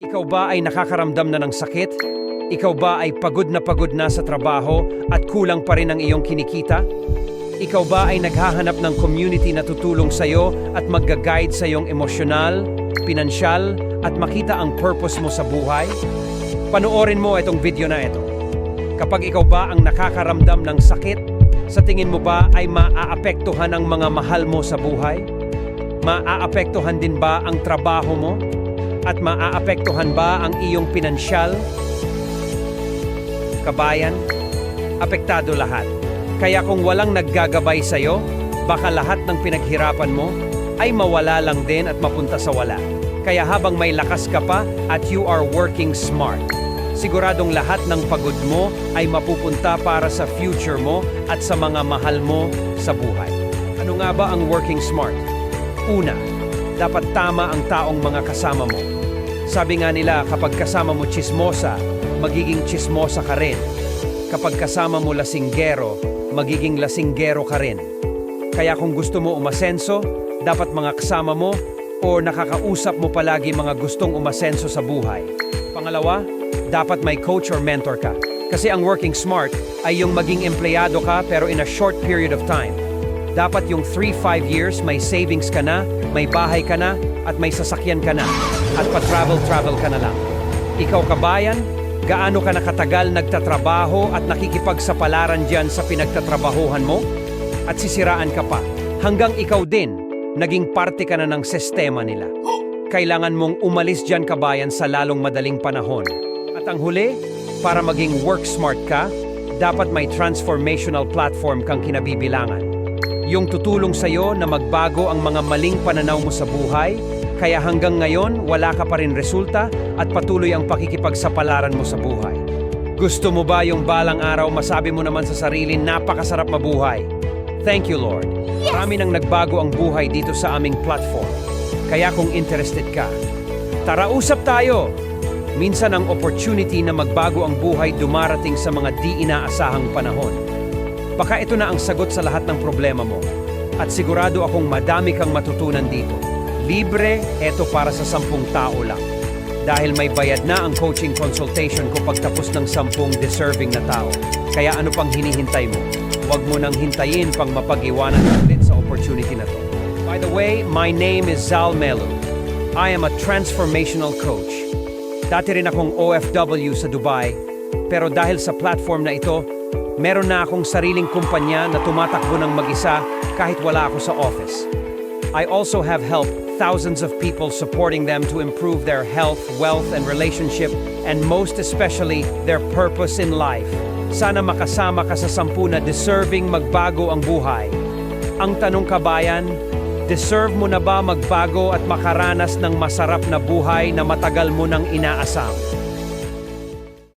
Ikaw ba ay nakakaramdam na ng sakit? Ikaw ba ay pagod na sa trabaho at kulang pa rin ang iyong kinikita? Ikaw ba ay naghahanap ng community na tutulong sa iyo at magga-guide sa iyong emosyonal, pinansyal at makita ang purpose mo sa buhay? Panoorin mo itong video na ito. Kapag ikaw ba ang nakakaramdam ng sakit, sa tingin mo ba ay maaapektuhan ang mga mahal mo sa buhay? Maaapektuhan din ba ang trabaho mo? At maaapektuhan ba ang iyong pinansyal? Kabayan, apektado lahat. Kaya kung walang naggagabay sa iyo, baka lahat ng pinaghirapan mo ay mawala lang din at mapunta sa wala. Kaya habang may lakas ka pa at you are working smart, siguradong lahat ng pagod mo ay mapupunta para sa future mo at sa mga mahal mo sa buhay. Ano nga ba ang working smart? Una, dapat tama ang taong mga kasama mo. Sabi nga nila, kapag kasama mo tsismosa, magiging tsismosa ka rin. Kapag kasama mo lasinggero, magiging lasinggero ka rin. Kaya kung gusto mo umasenso, dapat mga kasama mo o nakakausap mo palagi mga gustong umasenso sa buhay. Pangalawa, dapat may coach or mentor ka. Kasi ang working smart ay yung maging empleyado ka pero in a short period of time. Dapat yung 3-5 years may savings ka na, may bahay ka na, at may sasakyan ka na, at pa-travel ka na lang. Ikaw kabayan, gaano ka nakatagal nagtatrabaho at nakikipagsapalaran dyan sa pinagtatrabahuhan mo? At sisiraan ka pa, hanggang ikaw din, naging parte ka na ng sistema nila. Kailangan mong umalis dyan kabayan sa lalong madaling panahon. At ang huli, para maging work smart ka, dapat may transformational platform kang kinabibilangan. Yung tutulong sa'yo na magbago ang mga maling pananaw mo sa buhay, kaya hanggang ngayon wala ka pa rin resulta at patuloy ang pakikipagsapalaran mo sa buhay. Gusto mo ba yung balang araw masabi mo naman sa sarili, napakasarap mabuhay? Thank you, Lord. Marami nang nagbago ang buhay dito sa aming platform. Kaya kung interested ka, tara usap tayo! Minsan ang opportunity na magbago ang buhay dumarating sa mga di inaasahang panahon. Baka ito na ang sagot sa lahat ng problema mo. At sigurado akong madami kang matutunan dito. Libre, eto para sa 10 tao lang. Dahil may bayad na ang coaching consultation ko pagtapos ng 10 deserving na tao. Kaya ano pang hinihintay mo? Huwag mo nang hintayin pang mapag-iwanan ulit sa opportunity na to. By the way, my name is Zal Melu. I am a transformational coach. Dati rin akong OFW sa Dubai, pero dahil sa platform na ito, meron na akong sariling kumpanya na tumatakbo ng mag-isa kahit wala ako sa office. I also have helped thousands of people supporting them to improve their health, wealth, and relationship, and most especially, their purpose in life. Sana makasama ka sa 10 na deserving magbago ang buhay. Ang tanong kabayan, deserve mo na ba magbago at makaranas ng masarap na buhay na matagal mo nang inaasam?